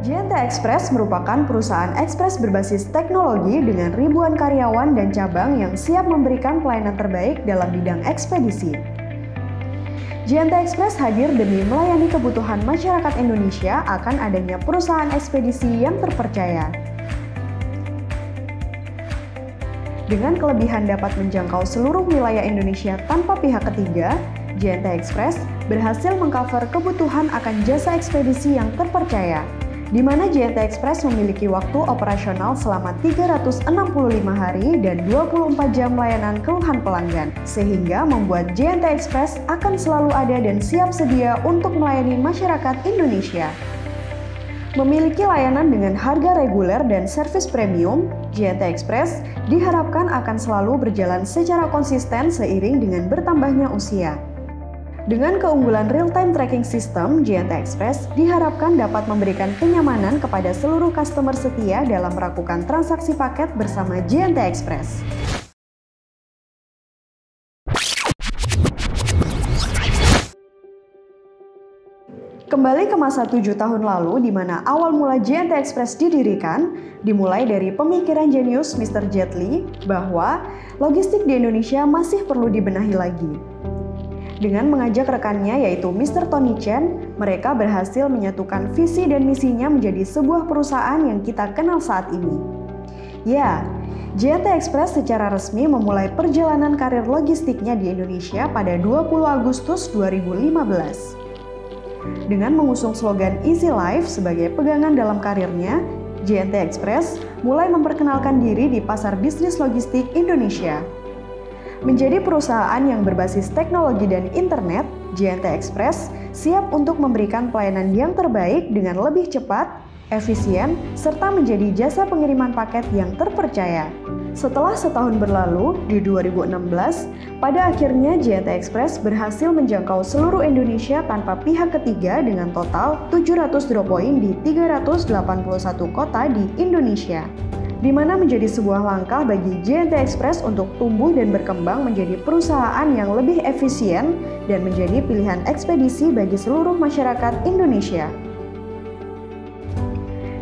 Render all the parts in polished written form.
JNT Express merupakan perusahaan ekspres berbasis teknologi dengan ribuan karyawan dan cabang yang siap memberikan pelayanan terbaik dalam bidang ekspedisi. JNT Express hadir demi melayani kebutuhan masyarakat Indonesia akan adanya perusahaan ekspedisi yang terpercaya. Dengan kelebihan dapat menjangkau seluruh wilayah Indonesia tanpa pihak ketiga, JNT Express berhasil mengcover kebutuhan akan jasa ekspedisi yang terpercaya, di mana JNT Express memiliki waktu operasional selama 365 hari dan 24 jam layanan keluhan pelanggan, sehingga membuat JNT Express akan selalu ada dan siap sedia untuk melayani masyarakat Indonesia. Memiliki layanan dengan harga reguler dan servis premium, JNT Express diharapkan akan selalu berjalan secara konsisten seiring dengan bertambahnya usia. Dengan keunggulan real-time tracking system, JNT Express diharapkan dapat memberikan kenyamanan kepada seluruh customer setia dalam melakukan transaksi paket bersama JNT Express. Kembali ke masa 7 tahun lalu, di mana awal mula JNT Express didirikan, dimulai dari pemikiran jenius Mr. Jet Li bahwa logistik di Indonesia masih perlu dibenahi lagi. Dengan mengajak rekannya yaitu Mr. Tony Chen, mereka berhasil menyatukan visi dan misinya menjadi sebuah perusahaan yang kita kenal saat ini. Ya, JNT Express secara resmi memulai perjalanan karir logistiknya di Indonesia pada 20 Agustus 2015. Dengan mengusung slogan Easy Life sebagai pegangan dalam karirnya, JNT Express mulai memperkenalkan diri di pasar bisnis logistik Indonesia. Menjadi perusahaan yang berbasis teknologi dan internet, JNT Express siap untuk memberikan pelayanan yang terbaik dengan lebih cepat, efisien, serta menjadi jasa pengiriman paket yang terpercaya. Setelah setahun berlalu, di 2016, pada akhirnya JNT Express berhasil menjangkau seluruh Indonesia tanpa pihak ketiga dengan total 700 drop point di 381 kota di Indonesia, di mana menjadi sebuah langkah bagi JNT Express untuk tumbuh dan berkembang menjadi perusahaan yang lebih efisien dan menjadi pilihan ekspedisi bagi seluruh masyarakat Indonesia.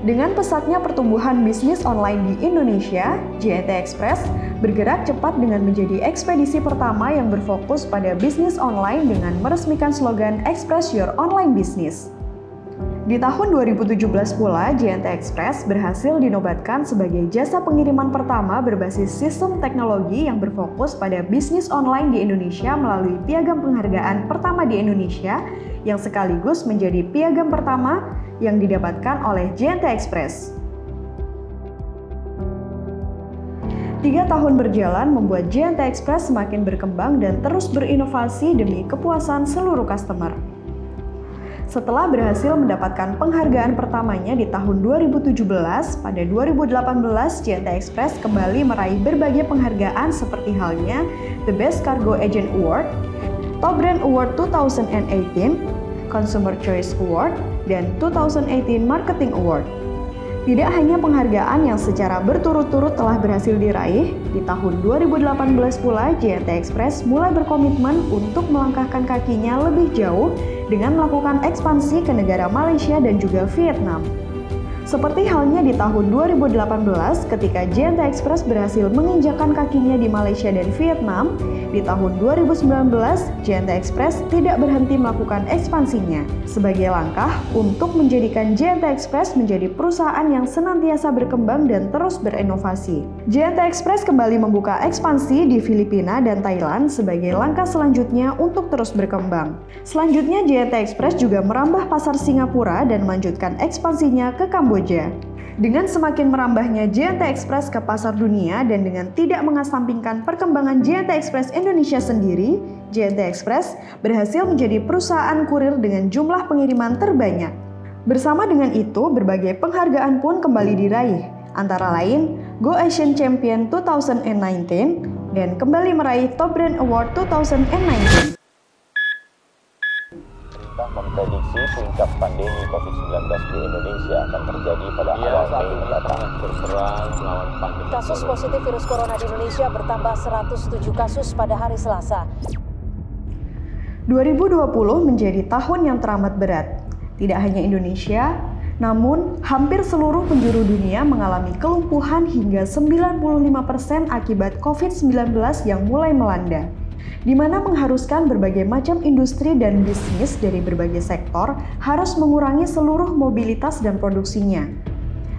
Dengan pesatnya pertumbuhan bisnis online di Indonesia, JNT Express bergerak cepat dengan menjadi ekspedisi pertama yang berfokus pada bisnis online dengan meresmikan slogan Express Your Online Business. Di tahun 2017 pula, JNT Express berhasil dinobatkan sebagai jasa pengiriman pertama berbasis sistem teknologi yang berfokus pada bisnis online di Indonesia melalui piagam penghargaan pertama di Indonesia yang sekaligus menjadi piagam pertama yang didapatkan oleh JNT Express. 3 tahun berjalan membuat JNT Express semakin berkembang dan terus berinovasi demi kepuasan seluruh customer. Setelah berhasil mendapatkan penghargaan pertamanya di tahun 2017, pada 2018 JNT Express kembali meraih berbagai penghargaan seperti halnya The Best Cargo Agent Award, Top Brand Award 2018, Consumer Choice Award, dan 2018 Marketing Award. Tidak hanya penghargaan yang secara berturut-turut telah berhasil diraih, di tahun 2018 pula JNT Express mulai berkomitmen untuk melangkahkan kakinya lebih jauh dengan melakukan ekspansi ke negara Malaysia dan juga Vietnam. Seperti halnya di tahun 2018 ketika JNT Express berhasil menginjakkan kakinya di Malaysia dan Vietnam, di tahun 2019 JNT Express tidak berhenti melakukan ekspansinya sebagai langkah untuk menjadikan JNT Express menjadi perusahaan yang senantiasa berkembang dan terus berinovasi. JNT Express kembali membuka ekspansi di Filipina dan Thailand sebagai langkah selanjutnya untuk terus berkembang. Selanjutnya JNT Express juga merambah pasar Singapura dan melanjutkan ekspansinya ke Kamboja. Dengan semakin merambahnya JNT Express ke pasar dunia dan dengan tidak mengesampingkan perkembangan JNT Express Indonesia sendiri, JNT Express berhasil menjadi perusahaan kurir dengan jumlah pengiriman terbanyak. Bersama dengan itu, berbagai penghargaan pun kembali diraih, antara lain Go Asian Champion 2019 dan kembali meraih Top Brand Award 2019. Memprediksi puncak pandemi COVID-19 di Indonesia akan terjadi pada awal Mei mendatang. Berperang melawan pandemi. Kasus positif virus corona di Indonesia bertambah 107 kasus pada hari Selasa. 2020 menjadi tahun yang teramat berat. Tidak hanya Indonesia, Namun, hampir seluruh penjuru dunia mengalami kelumpuhan hingga 95% akibat COVID-19 yang mulai melanda, di mana mengharuskan berbagai macam industri dan bisnis dari berbagai sektor harus mengurangi seluruh mobilitas dan produksinya.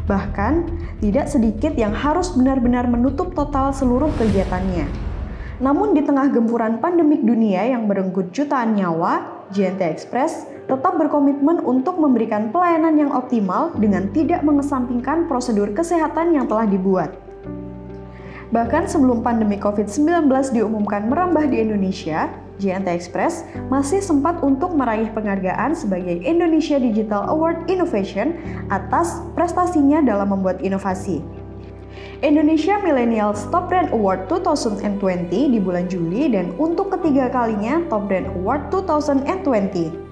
Bahkan, tidak sedikit yang harus benar-benar menutup total seluruh kegiatannya. Namun di tengah gempuran pandemik dunia yang merenggut jutaan nyawa, JNT Express tetap berkomitmen untuk memberikan pelayanan yang optimal dengan tidak mengesampingkan prosedur kesehatan yang telah dibuat. Bahkan sebelum pandemi COVID-19 diumumkan merambah di Indonesia, JNT Express masih sempat untuk meraih penghargaan sebagai Indonesia Digital Award Innovation atas prestasinya dalam membuat inovasi. Indonesia Millennials Top Brand Award 2020 di bulan Juli dan untuk ketiga kalinya Top Brand Award 2020.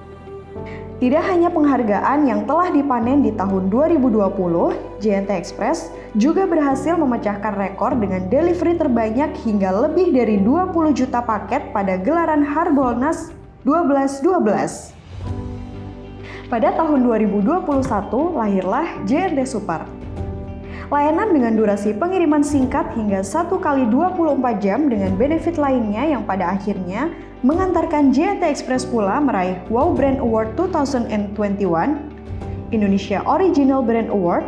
Tidak hanya penghargaan yang telah dipanen di tahun 2020, JNT Express juga berhasil memecahkan rekor dengan delivery terbanyak hingga lebih dari 20 juta paket pada gelaran Harbolnas 12/12. Pada tahun 2021 lahirlah JNT Super. Layanan dengan durasi pengiriman singkat hingga 1 kali 24 jam dengan benefit lainnya yang pada akhirnya mengantarkan JNT Express pula meraih Wow Brand Award 2021, Indonesia Original Brand Award,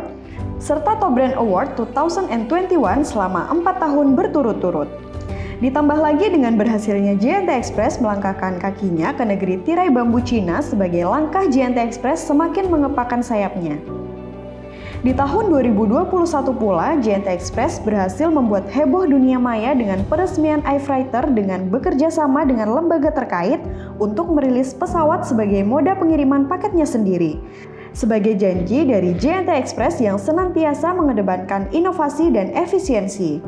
serta Top Brand Award 2021 selama 4 tahun berturut-turut. Ditambah lagi dengan berhasilnya JNT Express melangkahkan kakinya ke negeri tirai bambu Cina sebagai langkah JNT Express semakin mengepakkan sayapnya. Di tahun 2021 pula, JNT Express berhasil membuat heboh dunia maya dengan peresmian iFreighter dengan bekerja sama dengan lembaga terkait untuk merilis pesawat sebagai moda pengiriman paketnya sendiri. Sebagai janji dari JNT Express yang senantiasa mengedepankan inovasi dan efisiensi.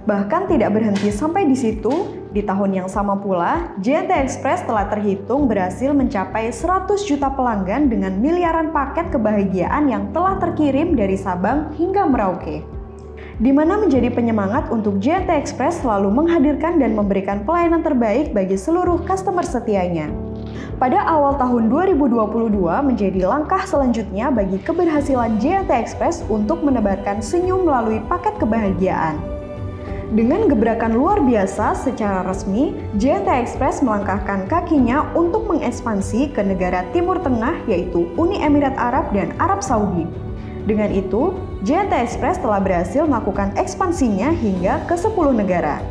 Bahkan tidak berhenti sampai di situ, di tahun yang sama pula, JNT Express telah terhitung berhasil mencapai 100 juta pelanggan dengan miliaran paket kebahagiaan yang telah terkirim dari Sabang hingga Merauke. Di mana menjadi penyemangat untuk JNT Express selalu menghadirkan dan memberikan pelayanan terbaik bagi seluruh customer setianya. Pada awal tahun 2022 menjadi langkah selanjutnya bagi keberhasilan JNT Express untuk menebarkan senyum melalui paket kebahagiaan. Dengan gebrakan luar biasa secara resmi, JNT Express melangkahkan kakinya untuk mengekspansi ke negara Timur Tengah yaitu Uni Emirat Arab dan Arab Saudi. Dengan itu, JNT Express telah berhasil melakukan ekspansinya hingga ke 10 negara.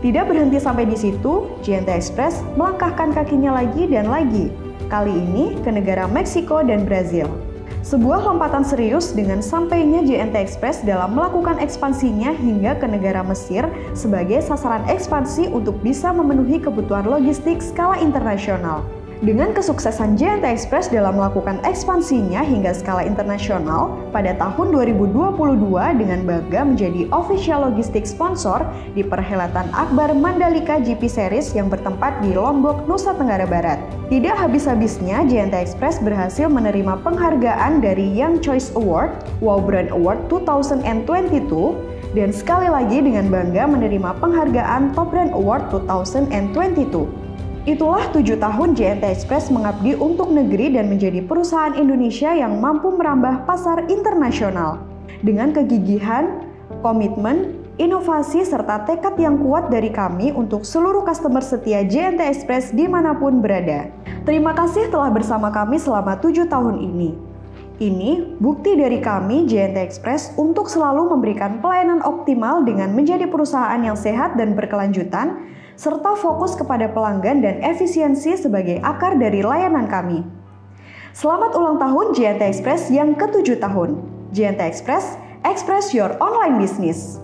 Tidak berhenti sampai di situ, JNT Express melangkahkan kakinya lagi dan lagi, kali ini ke negara Meksiko dan Brazil. Sebuah lompatan serius dengan sampainya JNT Express dalam melakukan ekspansinya hingga ke negara Mesir sebagai sasaran ekspansi untuk bisa memenuhi kebutuhan logistik skala internasional. Dengan kesuksesan JNT Express dalam melakukan ekspansinya hingga skala internasional, pada tahun 2022 dengan bangga menjadi official logistik sponsor di perhelatan Akbar Mandalika GP Series yang bertempat di Lombok, Nusa Tenggara Barat. Tidak habis-habisnya, JNT Express berhasil menerima penghargaan dari Young Choice Award, Wow Brand Award 2022, dan sekali lagi dengan bangga menerima penghargaan Top Brand Award 2022. Itulah 7 tahun JNT Express mengabdi untuk negeri dan menjadi perusahaan Indonesia yang mampu merambah pasar internasional. Dengan kegigihan, komitmen, inovasi, serta tekad yang kuat dari kami untuk seluruh customer setia JNT Express dimanapun berada. Terima kasih telah bersama kami selama 7 tahun ini. Ini bukti dari kami JNT Express untuk selalu memberikan pelayanan optimal dengan menjadi perusahaan yang sehat dan berkelanjutan, serta fokus kepada pelanggan dan efisiensi sebagai akar dari layanan kami. Selamat ulang tahun JNT Express yang ke-7 tahun. JNT Express, express your online business.